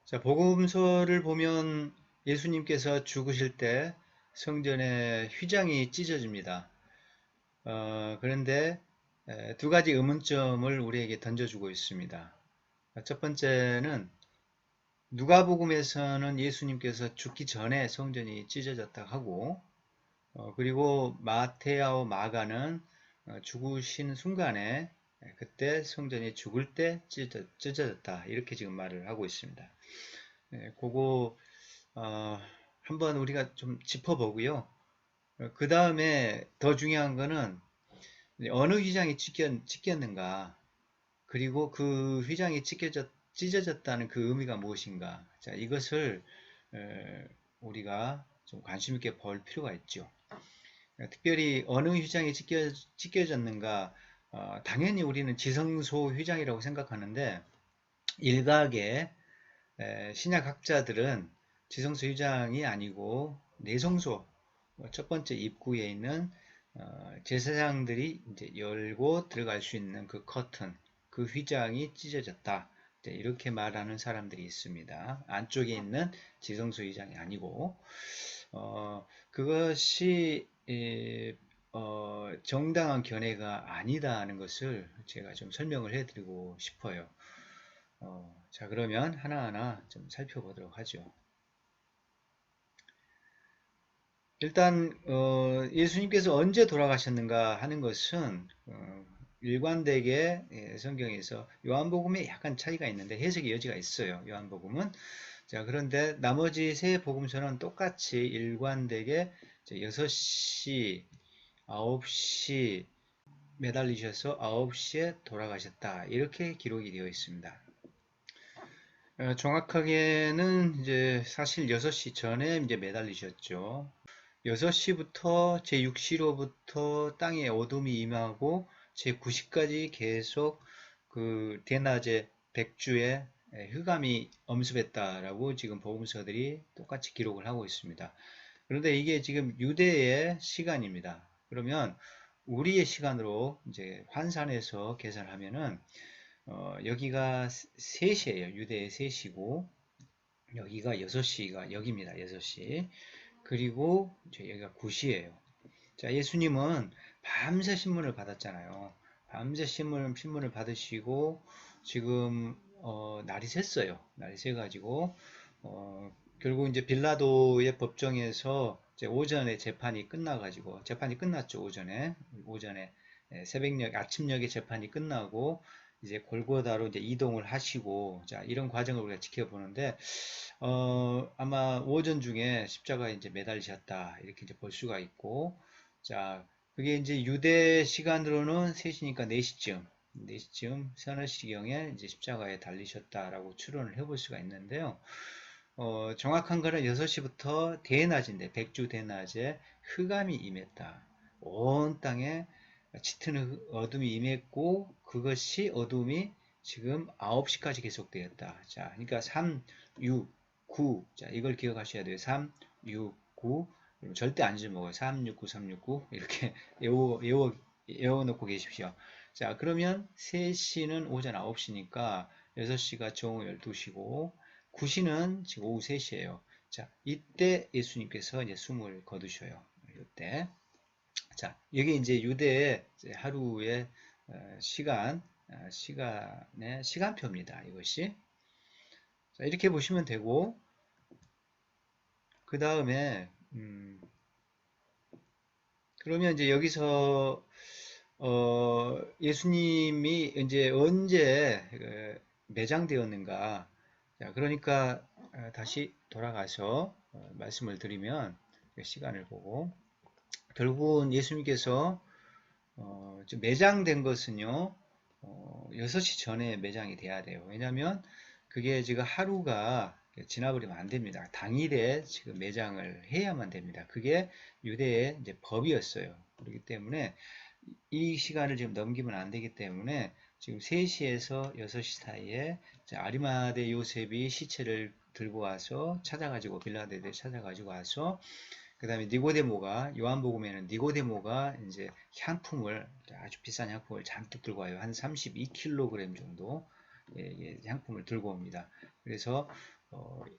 자, 복음서를 보면 예수님께서 죽으실 때 성전의 휘장이 찢어집니다. 그런데 두 가지 의문점을 우리에게 던져주고 있습니다. 첫 번째는 누가복음에서는 예수님께서 죽기 전에 성전이 찢어졌다 하고, 그리고 마테아와 마가는 죽으신 순간에 그때 성전이 죽을 때 찢어졌다 이렇게 지금 말을 하고 있습니다. 그거 한번 우리가 좀 짚어보고요. 그 다음에 더 중요한 거는 어느 휘장이 찢겼는가, 그리고 그 휘장이 찢어졌다는 그 의미가 무엇인가. 자, 이것을 우리가 좀 관심 있게 볼 필요가 있죠. 특별히 어느 휘장이 찢겨졌는가, 당연히 우리는 지성소 휘장이라고 생각하는데 일각의 신약학자들은 지성소 휘장이 아니고 내성소, 첫 번째 입구에 있는 제사장들이 이제 열고 들어갈 수 있는 그 커튼, 그 휘장이 찢어졌다. 이렇게 말하는 사람들이 있습니다. 안쪽에 있는 지성소 휘장이 아니고, 그것이 정당한 견해가 아니다는 것을 제가 좀 설명을 해드리고 싶어요. 자, 그러면 하나하나 좀 살펴보도록 하죠. 일단 예수님께서 언제 돌아가셨는가 하는 것은 일관되게 성경에서 요한복음에 약간 차이가 있는데 해석의 여지가 있어요. 요한복음은. 자, 그런데 나머지 세 복음서는 똑같이 일관되게 6시, 9시 매달리셔서 9시에 돌아가셨다. 이렇게 기록이 되어 있습니다. 정확하게는 이제 사실 6시 전에 이제 매달리셨죠. 6시부터 제6시로부터 땅에 어둠이 임하고 제9시까지 계속 그 대낮에 백주에 흑암이 엄습했다라고 지금 복음서들이 똑같이 기록을 하고 있습니다. 그런데 이게 지금 유대의 시간입니다. 그러면 우리의 시간으로 이제 환산해서 계산하면은 여기가 3시예요. 유대의 3시고 여기가 6시가 여기입니다. 6시. 그리고 여기가 9시예요. 자, 예수님은 밤새 신문을 받았잖아요. 밤새 신문을 받으시고 지금 날이 샜어요. 날이 새가지고 결국 이제 빌라도의 법정에서 이제 오전에 재판이 끝나가지고 재판이 끝났죠. 오전에 새벽녘 아침녘에 재판이 끝나고 이제 골고다로 이제 이동을 하시고 자 이런 과정을 우리가 지켜보는데 아마 오전 중에 십자가에 이제 매달리셨다 이렇게 이제 볼 수가 있고 자 그게 이제 유대 시간으로는 3시니까 4시쯤 서너 시경에 이제 십자가에 달리셨다라고 추론을 해볼 수가 있는데요. 정확한 거는 6시부터 대낮인데 백주 대낮에 흑암이 임했다. 온 땅에 짙은 어둠이 임했고 그것이 어둠이 지금 9시까지 계속되었다. 자, 그러니까 3, 6, 9. 자, 이걸 기억하셔야 돼요. 3, 6, 9. 절대 안 잊어먹어요. 3, 6, 9, 3, 6, 9. 이렇게 외워놓고 계십시오. 자, 그러면 3시는 오전 9시니까 6시가 정오 12시고 9시는 지금 오후 3시예요. 자, 이때 예수님께서 이제 숨을 거두셔요. 이때. 자, 여기 이제 유대의 하루의 시간의 시간표입니다. 이것이. 자, 이렇게 보시면 되고, 그 다음에, 그러면 이제 여기서, 예수님이 이제 언제 매장되었는가. 자, 그러니까 다시 돌아가서 말씀을 드리면, 시간을 보고, 결국은 예수님께서 매장된 것은요 6시 전에 매장이 돼야 돼요. 왜냐하면 그게 지금 하루가 지나버리면 안 됩니다. 당일에 지금 매장을 해야만 됩니다. 그게 유대의 이제 법이었어요. 그렇기 때문에 이 시간을 지금 넘기면 안 되기 때문에 지금 3시에서 6시 사이에 아리마대 요셉이 시체를 들고 와서 찾아가지고 빌라도에 찾아가지고 와서 그 다음에 니고데모가 요한복음에는 니고데모가 이제 향품을 아주 비싼 향품을 잔뜩 들고 와요. 한 32kg 정도 향품을 들고 옵니다. 그래서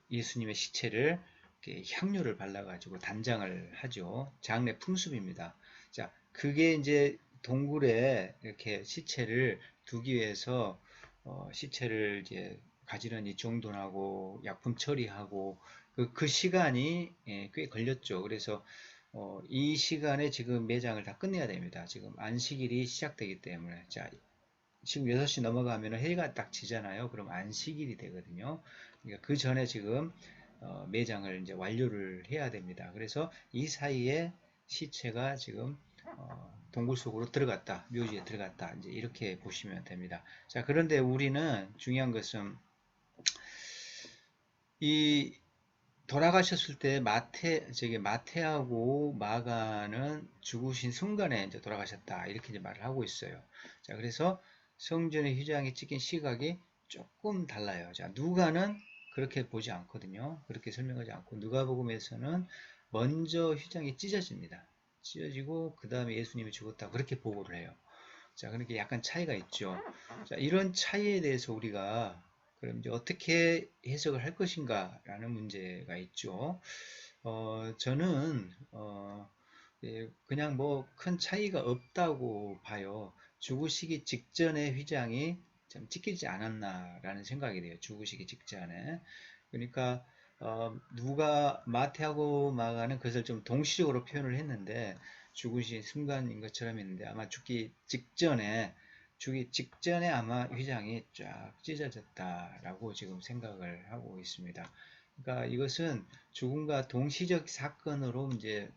예수님의 시체를 이렇게 향료를 발라가지고 단장을 하죠. 장례 풍습입니다. 자, 그게 이제 동굴에 이렇게 시체를 두기 위해서 시체를 이제 가지런히 정돈하고 약품 처리하고 그 시간이 꽤 걸렸죠. 그래서 이 시간에 지금 매장을 다 끝내야 됩니다. 지금 안식일이 시작되기 때문에. 자, 지금 6시 넘어가면 해가 딱 지잖아요. 그럼 안식일이 되거든요. 그러니까 그 전에 지금 매장을 이제 완료를 해야 됩니다. 그래서 이 사이에 시체가 지금 동굴 속으로 들어갔다, 묘지에 들어갔다, 이제 이렇게 보시면 됩니다. 자, 그런데 우리는 중요한 것은 이 돌아가셨을 때 마태하고 마가는 죽으신 순간에 이제 돌아가셨다. 이렇게 이제 말을 하고 있어요. 자, 그래서 성전의 휘장이 찍힌 시각이 조금 달라요. 자, 누가는 그렇게 보지 않거든요. 그렇게 설명하지 않고, 누가복음에서는 먼저 휘장이 찢어집니다. 찢어지고, 그 다음에 예수님이 죽었다. 그렇게 보고를 해요. 자, 그렇게 약간 차이가 있죠. 자, 이런 차이에 대해서 우리가 그럼 이제 어떻게 해석을 할 것인가라는 문제가 있죠. 저는 그냥 뭐 큰 차이가 없다고 봐요. 죽으시기 직전에 휘장이 참 찍히지 않았나라는 생각이 돼요. 죽으시기 직전에. 그러니까 누가 마태하고 마가는 그것을 좀 동시적으로 표현을 했는데 죽으신 순간인 것처럼 했는데 아마 죽기 직전에 아마 휘장이 쫙 찢어졌다라고 지금 생각을 하고 있습니다. 그러니까 이것은 죽음과 동시적 사건으로 이제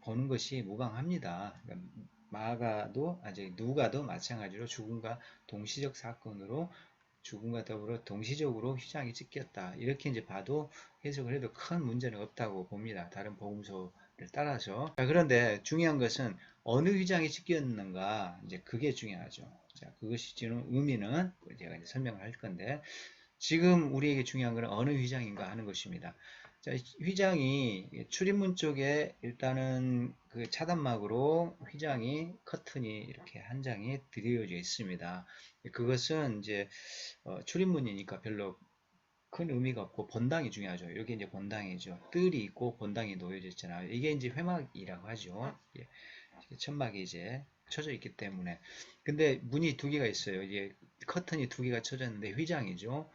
보는 것이 무방합니다. 그러니까 누가도 마찬가지로 죽음과 동시적 사건으로 죽음과 더불어 동시적으로 휘장이 찢겼다. 이렇게 이제 봐도 해석을 해도 큰 문제는 없다고 봅니다. 다른 복음서를 따라서. 자, 그런데 중요한 것은 어느 휘장이 찢겼는가, 이제 그게 중요하죠. 자, 그것이 주는 의미는 제가 이제 설명을 할 건데, 지금 우리에게 중요한 것은 어느 휘장인가 하는 것입니다. 자, 휘장이 출입문 쪽에 일단은 그 차단막으로 휘장이 커튼이 이렇게 한 장이 드려져 있습니다. 그것은 이제 출입문이니까 별로 큰 의미가 없고 본당이 중요하죠. 이게 이제 본당이죠. 뜰이 있고 본당이 놓여져 있잖아요. 이게 이제 회막이라고 하죠. 예, 천막이 이제 쳐져 있기 때문에. 근데 문이 두 개가 있어요. 이게 커튼이 두 개가 쳐졌는데 휘장이죠.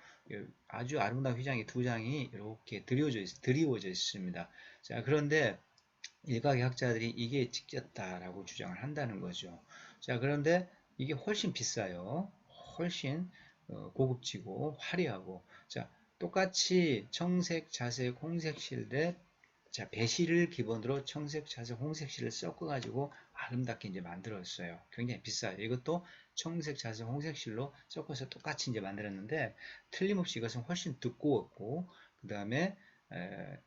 아주 아름다운 휘장이 두 장이 이렇게 드리워져 있습니다. 자, 그런데 일각의 학자들이 이게 찍혔다라고 주장을 한다는 거죠. 자, 그런데 이게 훨씬 비싸요. 훨씬 고급지고 화려하고. 자, 똑같이 청색, 자색, 홍색 실대, 자, 배실을 기본으로 청색, 자색, 홍색 실을 섞어가지고 아름답게 이제 만들었어요. 굉장히 비싸요. 이것도 청색, 자색, 홍색 실로 섞어서 똑같이 이제 만들었는데 틀림없이 이것은 훨씬 두꺼웠고 그 다음에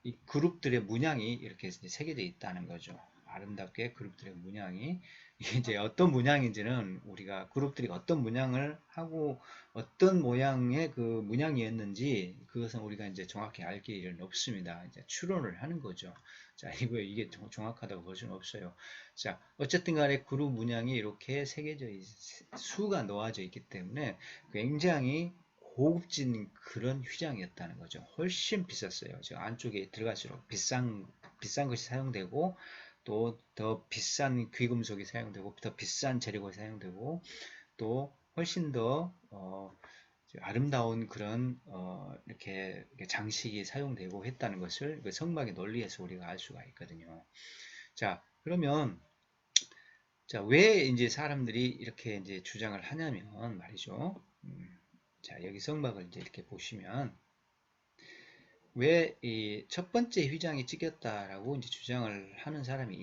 이 그룹들의 문양이 이렇게 이제 새겨져 있다는 거죠. 아름답게 그룹들의 문양이 이제 어떤 문양인지는 우리가 그룹들이 어떤 문양을 하고 어떤 모양의 그 문양이었는지 그것은 우리가 이제 정확히 알 길은 없습니다. 이제 추론을 하는 거죠. 자, 이게 정확하다고 볼 수는 없어요. 자, 어쨌든 간에 그룹 문양이 이렇게 수가 놓아져 있기 때문에 굉장히 고급진 그런 휘장이었다는 거죠. 훨씬 비쌌어요. 저 안쪽에 들어갈수록 비싼 것이 사용되고 또 더 비싼 귀금속이 사용되고 더 비싼 재료가 사용되고 또 훨씬 더 아름다운 그런 이렇게 장식이 사용되고 했다는 것을 그 성막의 논리에서 우리가 알 수가 있거든요. 자, 그러면 자, 왜 이제 사람들이 이렇게 이제 주장을 하냐면 말이죠. 자, 여기 성막을 이제 이렇게 보시면 왜 이 첫 번째 휘장이 찍혔다라고 이제 주장을 하는 사람이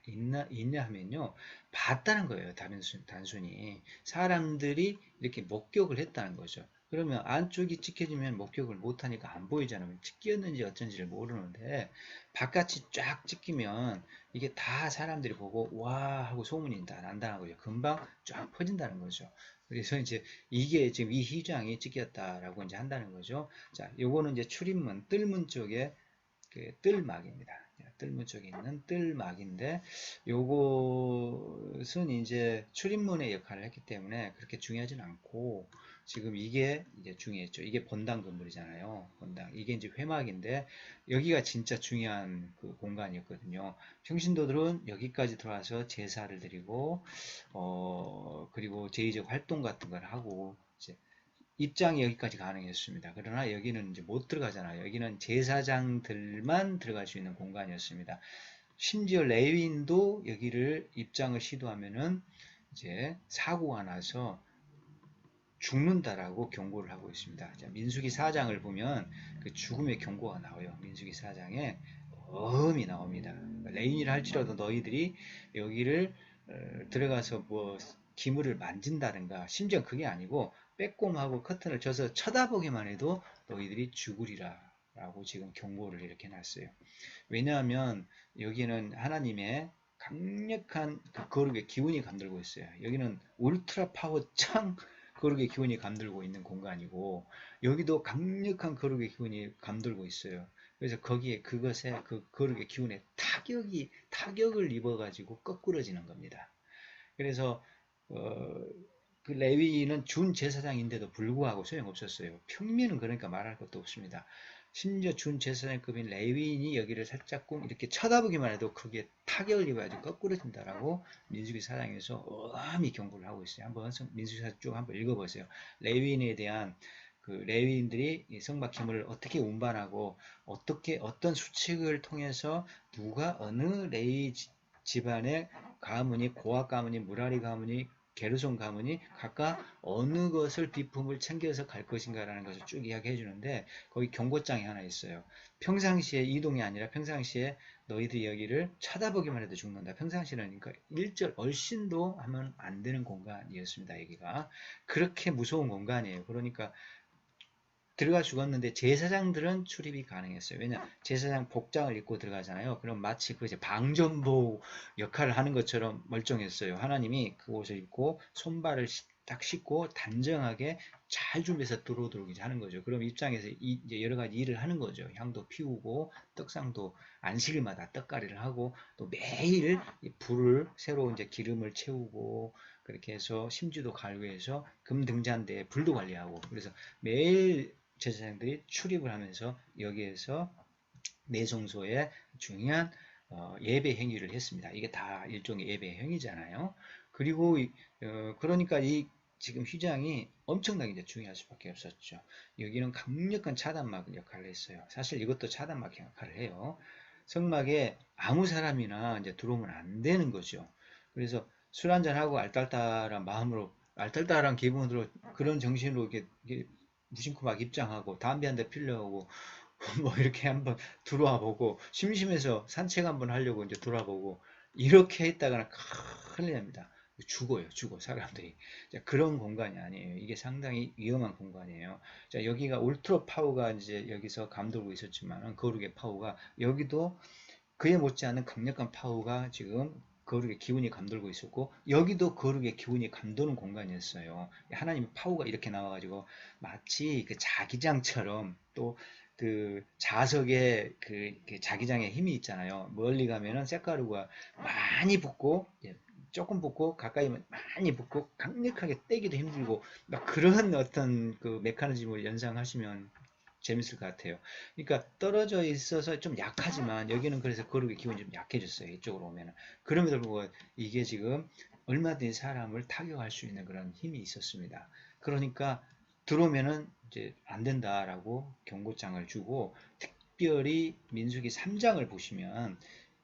있냐 하면요. 봤다는 거예요. 단순히. 사람들이 이렇게 목격을 했다는 거죠. 그러면 안쪽이 찍혀지면 목격을 못하니까 안 보이잖아요. 찍혔는지 어쩐지를 모르는데 바깥이 쫙 찍히면 이게 다 사람들이 보고 와 하고 소문이 다 난다는 거죠. 금방 쫙 퍼진다는 거죠. 그래서 이제 이게 지금 이 휘장이 찍혔다라고 이제 한다는 거죠. 자, 요거는 이제 출입문, 뜰문 쪽에 그 뜰막입니다. 뜰문 쪽에 있는 뜰막인데 요것은 이제 출입문의 역할을 했기 때문에 그렇게 중요하진 않고 지금 이게 이제 중요했죠. 이게 본당 건물이잖아요. 본당. 이게 이제 회막인데 여기가 진짜 중요한 그 공간이었거든요. 평신도들은 여기까지 들어와서 제사를 드리고 그리고 제의적 활동 같은 걸 하고 이제 입장이 여기까지 가능했습니다. 그러나 여기는 이제 못 들어가잖아요. 여기는 제사장들만 들어갈 수 있는 공간이었습니다. 심지어 레위인도 여기를 입장을 시도하면은 이제 사고가 나서 죽는다라고 경고를 하고 있습니다. 자, 민수기 4장을 보면 그 죽음의 경고가 나와요. 민수기 4장에 어음이 나옵니다. 레인이라 할지라도 너희들이 여기를 들어가서 뭐 기물을 만진다든가 심지어 그게 아니고 빼꼼하고 커튼을 쳐서 쳐다보기만 해도 너희들이 죽으리라 라고 지금 경고를 이렇게 놨어요. 왜냐하면 여기는 하나님의 강력한 그 거룩의 기운이 감돌고 있어요. 여기는 울트라 파워 짱 거룩의 기운이 감돌고 있는 공간이고 여기도 강력한 거룩의 기운이 감돌고 있어요. 그래서 거기에 그것에 그 거룩의 기운에 타격을 입어가지고 거꾸러지는 겁니다. 그래서 그 레위인은 준 제사장인데도 불구하고 소용없었어요. 평민은 그러니까 말할 것도 없습니다. 심지어 준 제사장급인 레위인이 여기를 살짝 꼭 이렇게 쳐다보기만 해도 그게 타격을 입어야지 거꾸러진다라고 민수기 4장에서 어마어마히 경고를 하고 있어요. 한번 민수기 4장 쭉 한번 읽어보세요. 레위인에 대한 그 레위인들이 성막 기물을 어떻게 운반하고 어떤 수칙을 통해서 누가 어느 레위 집안의 가문이 고압 가문이 무라리 가문이 게르손 가문이 각각 어느 것을 비품을 챙겨서 갈 것인가라는 것을 쭉 이야기해 주는데 거기 경고장이 하나 있어요. 평상시에 이동이 아니라 평상시에 너희들이 여기를 쳐다보기만 해도 죽는다. 평상시는 그러니까 일절 얼씬도 하면 안 되는 공간이었습니다. 여기가 그렇게 무서운 공간이에요. 그러니까 들어가 죽었는데 제사장들은 출입이 가능했어요. 왜냐 제사장 복장을 입고 들어가잖아요. 그럼 마치 그 이제 방전복 역할을 하는 것처럼 멀쩡했어요. 하나님이 그 옷을 입고 손발을 딱 씻고 단정하게 잘 준비해서 들어오게 하는 거죠. 그럼 입장에서 이제 여러 가지 일을 하는 거죠. 향도 피우고 떡상도 안식일마다 떡가리를 하고 또 매일 불을 새로 이제 기름을 채우고 그렇게 해서 심지도 갈고해서 금등잔대에 불도 관리하고 그래서 매일 제사장들이 출입을 하면서 여기에서 내성소에 중요한 예배 행위를 했습니다. 이게 다 일종의 예배 행위잖아요. 그리고 그러니까 이 지금 휘장이 엄청나게 이제 중요할 수밖에 없었죠. 여기는 강력한 차단막 역할을 했어요. 사실 이것도 차단막 역할을 해요. 성막에 아무 사람이나 이제 들어오면 안 되는 거죠. 그래서 술 한잔하고 알딸딸한 마음으로 알딸딸한 기분으로 그런 정신으로 이렇게 무심코 막 입장하고 담배 한 대 피려고 뭐 이렇게 한번 들어와 보고 심심해서 산책 한번 하려고 이제 돌아보고 이렇게 했다가는 큰일 납니다. 죽어 사람들이. 자, 그런 공간이 아니에요. 이게 상당히 위험한 공간이에요. 자, 여기가 울트라 파워가 이제 여기서 감돌고 있었지만 거룩의 파워가 여기도 그에 못지않은 강력한 파워가 지금 거룩의 기운이 감돌고 있었고 여기도 거룩의 기운이 감도는 공간이었어요. 하나님의 파워가 이렇게 나와가지고 마치 그 자기장처럼 또 그 자석에 그 자기장의 힘이 있잖아요. 멀리 가면은 쇳가루가 많이 붙고 조금 붙고 가까이 많이 붙고 강력하게 떼기도 힘들고 막 그런 어떤 그 메커니즘을 연상하시면 재밌을 것 같아요. 그러니까 떨어져 있어서 좀 약하지만 여기는 그래서 거룩의 기운이 좀 약해졌어요. 이쪽으로 오면은. 그럼에도 불구하고 이게 지금 얼마든지 사람을 타격할 수 있는 그런 힘이 있었습니다. 그러니까 들어오면은 이제 안 된다라고 경고장을 주고 특별히 민수기 3장을 보시면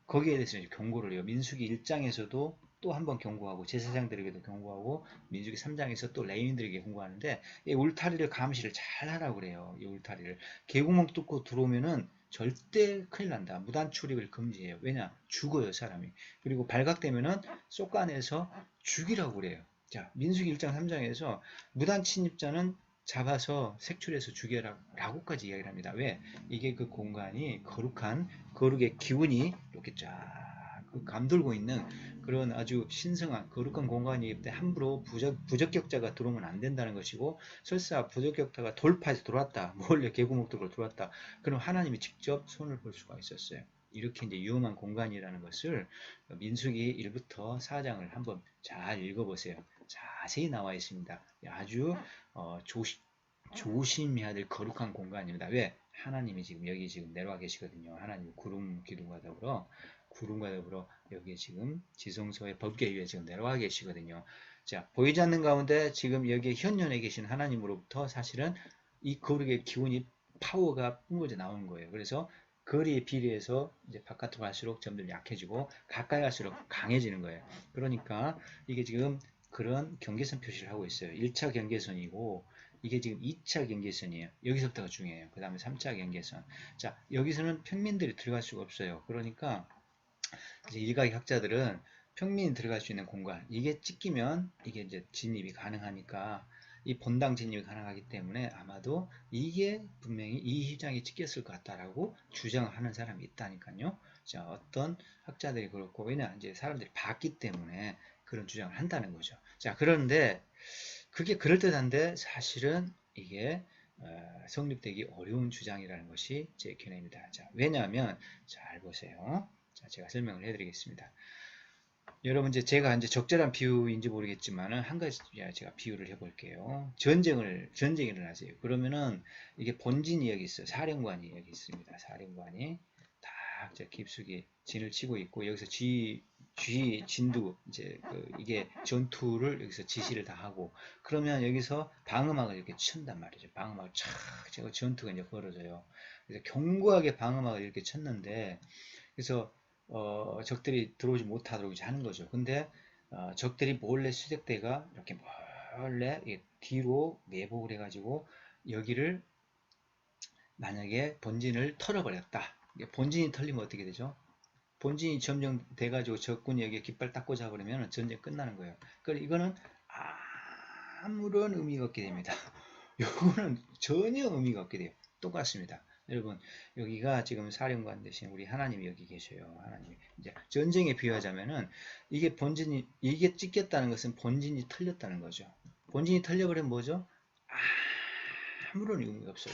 거기에 대해서 이제 경고를 해요. 민수기 1장에서도 또 한 번 경고하고 제사장들에게도 경고하고 민수기 3장에서 또 레위인들에게 경고하는데 이 울타리를 감시를 잘 하라고 그래요. 이 울타리를 개구멍 뚫고 들어오면은 절대 큰일 난다. 무단 출입을 금지해요. 왜냐? 죽어요, 사람이. 그리고 발각되면은 쏙간에서 죽이라고 그래요. 자, 민수기 1장 3장에서 무단 침입자는 잡아서 색출해서 죽여라라고까지 이야기를 합니다. 왜? 이게 그 공간이 거룩한 거룩의 기운이 이렇게 쫙 감돌고 있는 그런 아주 신성한 거룩한 공간이기 때문에 함부로 부적격자가 들어오면 안 된다는 것이고 설사 부적격자가 돌파해서 들어왔다. 몰래 개구멍으로 들어왔다. 그럼 하나님이 직접 손을 볼 수가 있었어요. 이렇게 이제 위험한 공간이라는 것을 민수기 1부터 4장을 한번 잘 읽어보세요. 자세히 나와 있습니다. 아주 조심해야 될 거룩한 공간입니다. 왜? 하나님이 지금 여기 지금 내려와 계시거든요. 하나님 구름과 더불어 여기 지금 지성소의 법궤 위에 지금 내려와 계시거든요. 자, 보이지 않는 가운데 지금 여기에 현존에 계신 하나님으로부터 사실은 이 거룩의 기운이 파워가 뿜어져 나오는 거예요. 그래서 거리에 비례해서 이제 바깥으로 갈수록 점점 약해지고 가까이 갈수록 강해지는 거예요. 그러니까 이게 지금 그런 경계선 표시를 하고 있어요. 1차 경계선이고 이게 지금 2차 경계선이에요. 여기서부터가 중요해요. 그 다음에 3차 경계선. 자, 여기서는 평민들이 들어갈 수가 없어요. 그러니까 이제 일각의 학자들은 평민이 들어갈 수 있는 공간, 이게 찍히면 이게 이제 진입이 가능하니까 이 본당 진입이 가능하기 때문에 아마도 이게 분명히 이 휘장이 찍혔을 것 같다라고 주장하는 사람이 있다니까요. 자, 어떤 학자들이 그렇고, 왜냐, 이제 사람들이 봤기 때문에 그런 주장을 한다는 거죠. 자, 그런데 그게 그럴듯한데 사실은 이게 성립되기 어려운 주장이라는 것이 제 견해입니다. 자, 왜냐하면 잘 보세요. 자, 제가 설명을 해드리겠습니다. 여러분 제가 적절한 비유인지 모르겠지만은 한 가지 제가 비유를 해볼게요. 전쟁이 일어나세요. 그러면은 이게 본진이 여기 있어요. 사령관이 여기 있습니다. 사령관이 딱 깊숙이 진을 치고 있고 여기서 진두 이게 전투를 여기서 지시를 다 하고 그러면 여기서 방음막을 이렇게 쳤단 말이죠. 방음막을 촥 제가 전투가 이제 벌어져요. 그래서 견고하게 방음막을 이렇게 쳤는데 그래서 적들이 들어오지 못하도록 하는 거죠. 근데 적들이 몰래 수색대가 이렇게 몰래 뒤로 매복을 해가지고 여기를 만약에 본진을 털어버렸다. 본진이 털리면 어떻게 되죠? 본진이 점령돼가지고 적군이 여기에 깃발 딱 꽂아버리면 전쟁 끝나는 거예요. 그러니까 이거는 아무런 의미가 없게 됩니다. 이거는 전혀 의미가 없게 돼요. 똑같습니다. 여러분 여기가 지금 사령관 대신 우리 하나님이 여기 계셔요. 하나님이 이제 전쟁에 비유하자면은 이게 찍혔다는 것은 본진이 털렸다는 거죠. 본진이 털려버리면 뭐죠? 아무런 의미가 없어요.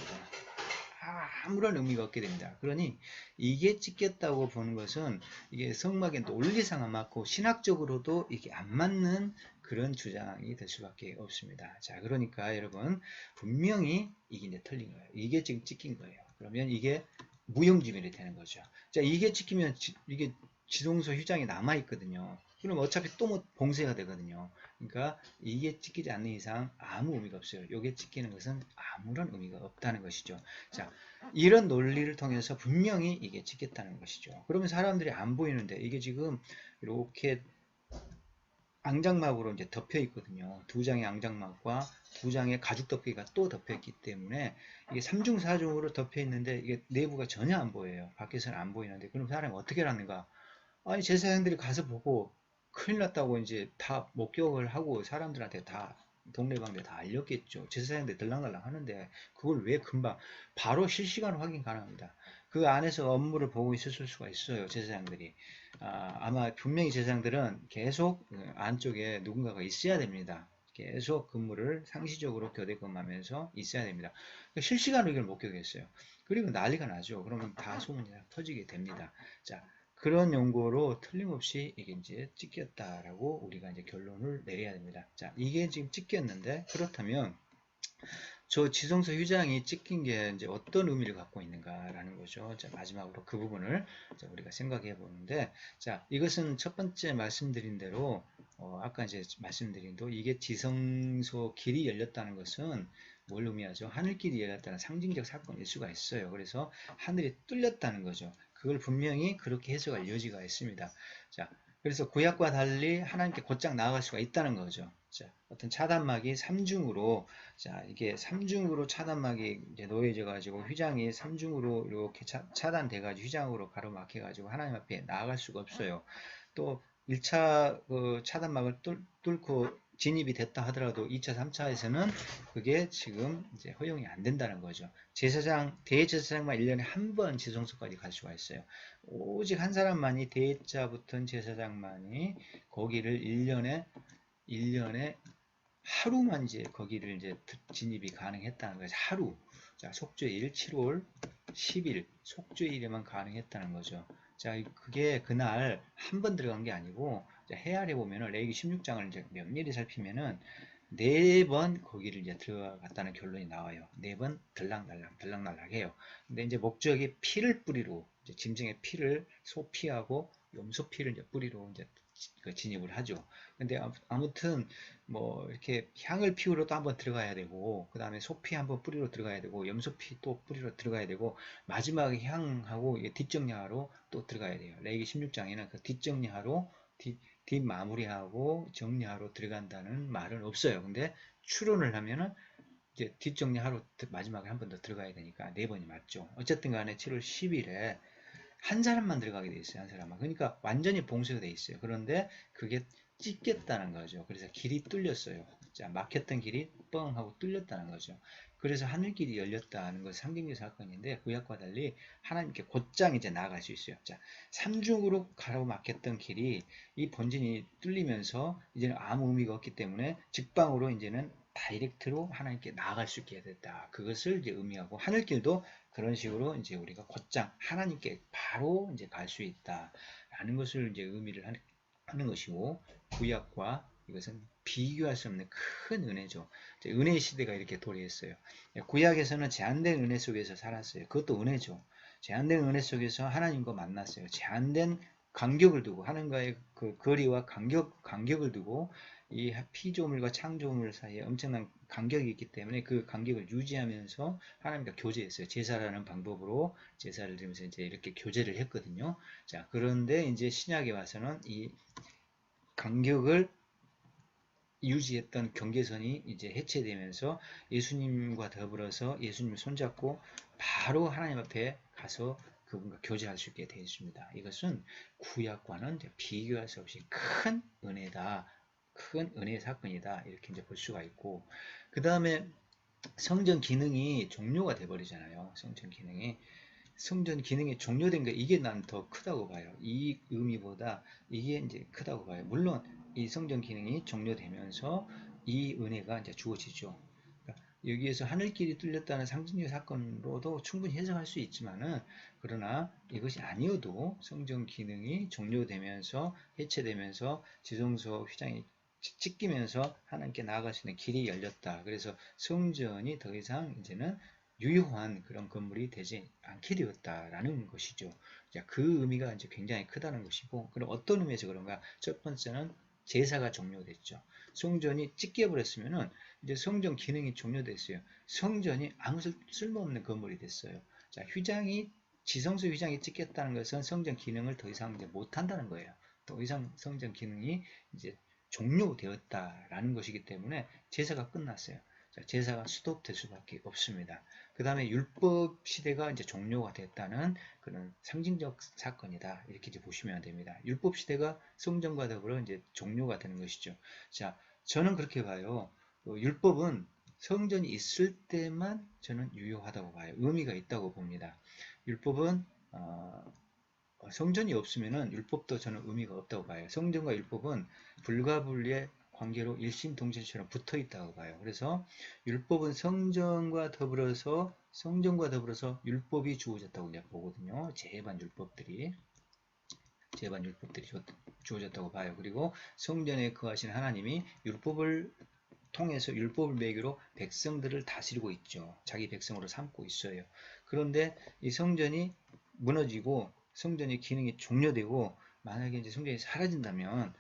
아무런 의미가 없게 됩니다. 그러니 이게 찍혔다고 보는 것은 이게 성막의 논리상 안 맞고 신학적으로도 이게 안 맞는 그런 주장이 될 수밖에 없습니다. 자, 그러니까 여러분 분명히 이게 이제 틀린 거예요. 이게 지금 찍힌 거예요. 그러면 이게 무용지물이 되는 거죠. 자, 이게 찍히면 이게 지동소 휘장이 남아 있거든요. 그럼 어차피 또 뭐 봉쇄가 되거든요. 그러니까 이게 찍히지 않는 이상 아무 의미가 없어요. 이게 찍히는 것은 아무런 의미가 없다는 것이죠. 자, 이런 논리를 통해서 분명히 이게 찍혔다는 것이죠. 그러면 사람들이 안 보이는데 이게 지금 이렇게 앙장막으로 이제 덮여 있거든요. 두 장의 앙장막과 두 장의 가죽 덮개가 또 덮여 있기 때문에 이게 3중 4중으로 덮여 있는데 이게 내부가 전혀 안 보여요. 밖에서는 안 보이는데 그럼 사람이 어떻게 하는가? 아니 제사장들이 가서 보고 큰일 났다고 이제 다 목격을 하고 사람들한테 다 동네방네 다 알렸겠죠. 제사장들 들랑달랑 하는데 그걸 왜 금방 바로 실시간 확인 가능합니다. 그 안에서 업무를 보고 있을 수가 있어요. 제사장들이. 아마 분명히 제사장들은 계속 안쪽에 누군가가 있어야 됩니다. 계속 근무를 상시적으로 교대 근무하면서 있어야 됩니다. 실시간으로 이걸 목격했어요. 그리고 난리가 나죠. 그러면 다 소문이 터지게 됩니다. 자, 그런 용고로 틀림없이 이게 이제 찍혔다라고 우리가 이제 결론을 내려야 됩니다. 자, 이게 지금 찍혔는데 그렇다면 저 지성소 휴장이 찍힌 게 이제 어떤 의미를 갖고 있는가라는 거죠. 자, 마지막으로 그 부분을 우리가 생각해 보는데, 자, 이것은 첫 번째 말씀드린 대로, 아까 이제 말씀드린 대로 이게 지성소 길이 열렸다는 것은 뭘 의미하죠? 하늘길이 열렸다는 상징적 사건일 수가 있어요. 그래서 하늘이 뚫렸다는 거죠. 그걸 분명히 그렇게 해석할 여지가 있습니다. 자, 그래서 구약과 달리 하나님께 곧장 나아갈 수가 있다는 거죠. 자, 어떤 차단막이 3중으로, 자, 이게 3중으로 차단막이 이제 놓여져 가지고 휘장이 3중으로 이렇게 차단돼 가지고 휘장으로 가로막혀 가지고 하나님 앞에 나아갈 수가 없어요. 또 1차 그 차단막을 뚫고 진입이 됐다 하더라도 2차, 3차에서는 그게 지금 이제 허용이 안 된다는 거죠. 대제사장만 1년에 한 번 지성소까지 갈 수가 있어요. 오직 한 사람만이 대자 붙은 제사장만이 거기를 1년에 하루만 이제 거기를 이제 진입이 가능했다는 거예요. 하루. 자, 속죄일 7월 10일 속죄일에만 가능했다는 거죠. 자, 그게 그날 한 번 들어간 게 아니고 헤아려 보면은 레위기 16장을 이제 면밀히 살피면은 4번 거기를 이제 들어갔다는 결론이 나와요. 4번 들락날락 해요. 근데 이제 목적이 피를 뿌리로, 이제 짐승의 피를 소피하고 염소피를 이제 뿌리로 이제 그 진입을 하죠. 근데 아무튼 뭐 이렇게 향을 피우러도 한번 들어가야 되고, 그 다음에 소피 한번 뿌리로 들어가야 되고, 염소피 또 뿌리로 들어가야 되고, 마지막에 향하고 뒷정리하러 또 들어가야 돼요. 레위기 16장에는 그 뒷정리하러 뒷마무리하고 정리하러 들어간다는 말은 없어요. 근데 추론을 하면은 이제 뒷정리하러 마지막에 한 번 더 들어가야 되니까 4번이 맞죠. 어쨌든 간에 7월 10일에 한 사람만 들어가게 돼 있어요. 한 사람만. 그러니까 완전히 봉쇄가 돼 있어요. 그런데 그게 찢겼다는 거죠. 그래서 길이 뚫렸어요. 자, 막혔던 길이 뻥 하고 뚫렸다는 거죠. 그래서 하늘길이 열렸다는 것이 상징적 사건인데, 구약과 달리 하나님께 곧장 이제 나아갈 수 있어요. 자, 삼중으로 가로 막혔던 길이 이 본진이 뚫리면서 이제는 아무 의미가 없기 때문에 직방으로 이제는 다이렉트로 하나님께 나아갈 수 있게 됐다. 그것을 이제 의미하고, 하늘길도 그런 식으로 이제 우리가 곧장 하나님께 바로 이제 갈 수 있다라는 것을 이제 의미를 하는 것이고, 구약과 이것은 비교할 수 없는 큰 은혜죠. 은혜의 시대가 이렇게 도래했어요. 구약에서는 제한된 은혜 속에서 살았어요. 그것도 은혜죠. 제한된 은혜 속에서 하나님과 만났어요. 제한된 간격을 두고, 하나님과의 그 거리와 간격을 두고, 이 피조물과 창조물 사이에 엄청난 간격이 있기 때문에 그 간격을 유지하면서 하나님과 교제했어요. 제사라는 방법으로 제사를 드리면서 이제 이렇게 교제를 했거든요. 자, 그런데 이제 신약에 와서는 이 간격을 유지했던 경계선이 이제 해체되면서 예수님과 더불어서 예수님 손잡고 바로 하나님 앞에 가서 그분과 교제할 수 있게 되어 있습니다. 이것은 구약과는 비교할 수 없이 큰 은혜다. 큰 은혜의 사건이다. 이렇게 이제 볼 수가 있고, 그 다음에 성전 기능이 종료가 돼버리잖아요. 성전 기능이 종료된 게 이게 난 더 크다고 봐요. 이 의미보다 이게 이제 크다고 봐요. 물론 이 성전 기능이 종료되면서 이 은혜가 이제 주어지죠. 그러니까 여기에서 하늘길이 뚫렸다는 상징적 사건으로도 충분히 해석할 수 있지만은, 그러나 이것이 아니어도 성전 기능이 종료되면서 해체되면서 지성소 휘장이 찢기면서 하나님께 나아갈 수 있는 길이 열렸다. 그래서 성전이 더 이상 이제는 유효한 그런 건물이 되지 않게 되었다라는 것이죠. 자, 그 의미가 이제 굉장히 크다는 것이고, 그럼 어떤 의미에서 그런가? 첫 번째는 제사가 종료됐죠. 성전이 찢겨버렸으면은 이제 성전 기능이 종료됐어요. 성전이 아무 쓸모없는 건물이 됐어요. 자, 지성소 휘장이 찢겼다는 것은 성전 기능을 더 이상 이제 못한다는 거예요. 더 이상 성전 기능이 이제 종료되었다라는 것이기 때문에 제사가 끝났어요. 자, 제사가 스톱될 수밖에 없습니다. 그 다음에 율법 시대가 이제 종료가 됐다는 그런 상징적 사건이다. 이렇게 이제 보시면 됩니다. 율법 시대가 성전과 더불어 이제 종료가 되는 것이죠. 자, 저는 그렇게 봐요. 율법은 성전이 있을 때만 저는 유효하다고 봐요. 의미가 있다고 봅니다. 율법은 성전이 없으면은 율법도 저는 의미가 없다고 봐요. 성전과 율법은 불가분리의 관계로 일심동체처럼 붙어 있다고 봐요. 그래서 율법은 성전과 더불어서 율법이 주어졌다고 이제 보거든요. 제반 율법들이 주어졌다고 봐요. 그리고 성전에 거하시는 하나님이 율법을 통해서 율법을 매개로 백성들을 다스리고 있죠. 자기 백성으로 삼고 있어요. 그런데 이 성전이 무너지고 성전의 기능이 종료되고, 만약에 이제 성전이 사라진다면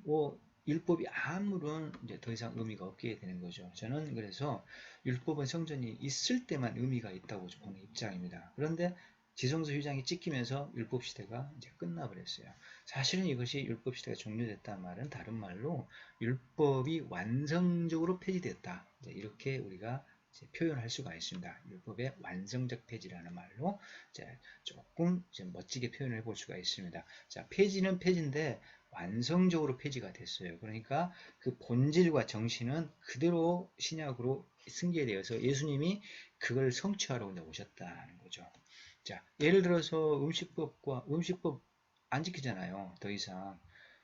뭐 율법이 아무런 이제 더 이상 의미가 없게 되는 거죠. 저는 그래서 율법은 성전이 있을 때만 의미가 있다고 보는 입장입니다. 그런데 지성소 휘장이 찍히면서 율법 시대가 이제 끝나버렸어요. 사실은 이것이 율법 시대가 종료됐다는 말은 다른 말로 율법이 완성적으로 폐지되었다. 이렇게 우리가 표현할 수가 있습니다. 율법의 완성적 폐지라는 말로 조금 멋지게 표현을 해볼 수가 있습니다. 자, 폐지는 폐지인데 완성적으로 폐지가 됐어요. 그러니까 그 본질과 정신은 그대로 신약으로 승계되어서 예수님이 그걸 성취하러 오셨다는 거죠. 자, 예를 들어서 음식법 안 지키잖아요. 더 이상.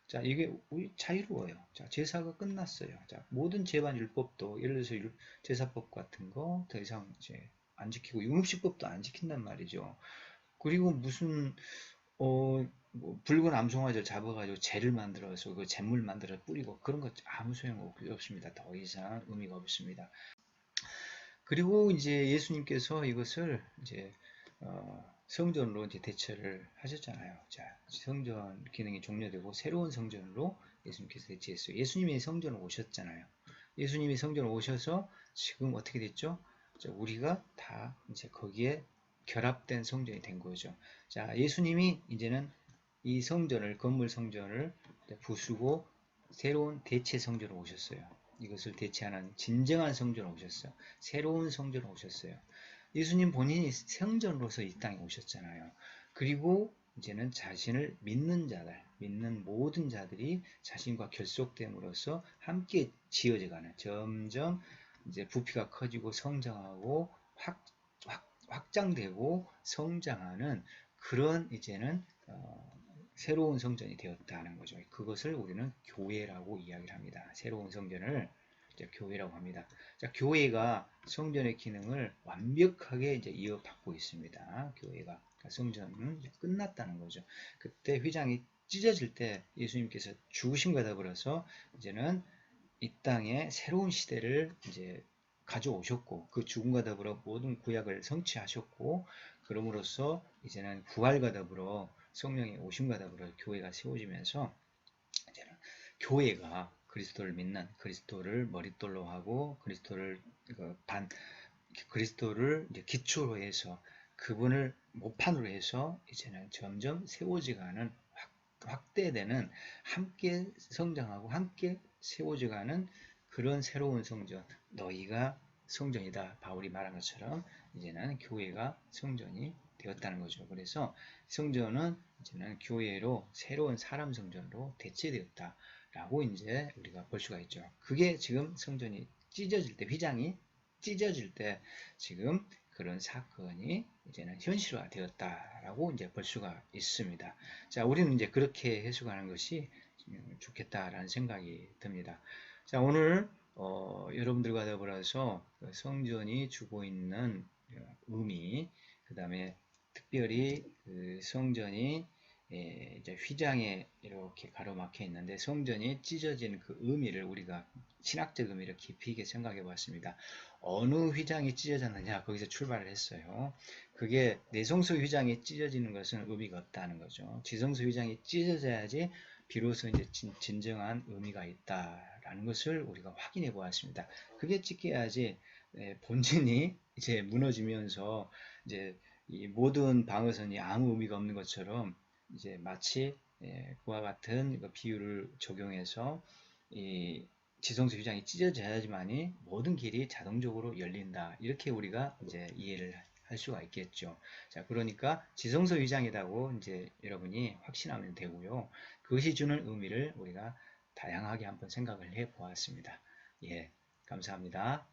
자, 이게 우리 자유로워요. 자, 제사가 끝났어요. 자, 모든 제반 율법도 예를 들어서 제사법 같은 거 더 이상 이제 안 지키고, 율법도 안 지킨단 말이죠. 그리고 무슨 뭐 붉은 암송아지를 잡아가지고 젤을 만들어서 그 잿물 만들어 뿌리고 그런 것 아무 소용 없습니다. 더 이상 의미가 없습니다. 그리고 이제 예수님께서 이것을 이제 성전으로 이제 대처를 하셨잖아요. 자, 성전 기능이 종료되고 새로운 성전으로 예수님께서 대체했어요. 예수님이 성전을 오셨잖아요. 예수님이 성전을 오셔서 지금 어떻게 됐죠? 자, 우리가 다 이제 거기에 결합된 성전이 된 거죠. 자, 예수님이 이제는 이 성전을, 건물 성전을 부수고 새로운 대체 성전으로 오셨어요. 이것을 대체하는 진정한 성전으로 오셨어요. 새로운 성전으로 오셨어요. 예수님 본인이 성전으로서 이 땅에 오셨잖아요. 그리고 이제는 자신을 믿는 자들, 믿는 모든 자들이 자신과 결속됨으로써 함께 지어져가는, 점점 이제 부피가 커지고 성장하고 확장되고 성장하는 그런 이제는 새로운 성전이 되었다는 거죠. 그것을 우리는 교회라고 이야기를 합니다. 새로운 성전을 이제 교회라고 합니다. 자, 교회가 성전의 기능을 완벽하게 이제 이어받고 있습니다. 교회가. 성전은 끝났다는 거죠. 그때 휘장이 찢어질 때 예수님께서 죽으심과 더불어서 이제는 이 땅에 새로운 시대를 이제 가져오셨고 그 죽음과 더불어 모든 구약을 성취하셨고 그럼으로써 이제는 부활과 더불어 성령의 오심과 더불어 교회가 세워지면서 이제는 교회가 그리스도를 믿는 그리스도를 머릿돌로 하고 그리스도를 이제 기초로 해서 그분을 모판으로 해서 이제는 점점 세워져가는 확대되는 함께 성장하고 함께 세워져가는 그런 새로운 성전 너희가 성전이다 바울이 말한 것처럼 이제는 교회가 성전이 되었다는 거죠. 그래서 성전은 이제는 교회로 새로운 사람 성전으로 대체되었다라고 이제 우리가 볼 수가 있죠. 그게 지금 성전이 찢어질 때 휘장이 찢어질 때 지금 그런 사건이 이제는 현실화 되었다라고 이제 볼 수가 있습니다. 자, 우리는 이제 그렇게 해석하는 것이 좋겠다라는 생각이 듭니다. 자, 오늘 여러분들과 더불어서 성전이 주고 있는 의미, 그 다음에 특별히 그 성전이 이제 휘장에 이렇게 가로막혀 있는데 성전이 찢어진 그 의미를 우리가 신학적 의미를 깊이 있게 생각해 보았습니다. 어느 휘장이 찢어졌느냐 거기서 출발을 했어요. 그게 내성소 휘장이 찢어지는 것은 의미가 없다는 거죠. 지성소 휘장이 찢어져야지 비로소 이제 진정한 의미가 있다라는 것을 우리가 확인해 보았습니다. 그게 찢겨야지 본진이 이제 무너지면서 이제 이 모든 방어선이 아무 의미가 없는 것처럼 이제 마치 그와 같은 비유를 적용해서 이 지성소 휘장이 찢어져야지만이 모든 길이 자동적으로 열린다. 이렇게 우리가 이제 이해를 할 수가 있겠죠. 자, 그러니까 지성소 휘장이라고 이제 여러분이 확신하면 되고요. 그것이 주는 의미를 우리가 다양하게 한번 생각을 해 보았습니다. 예, 감사합니다.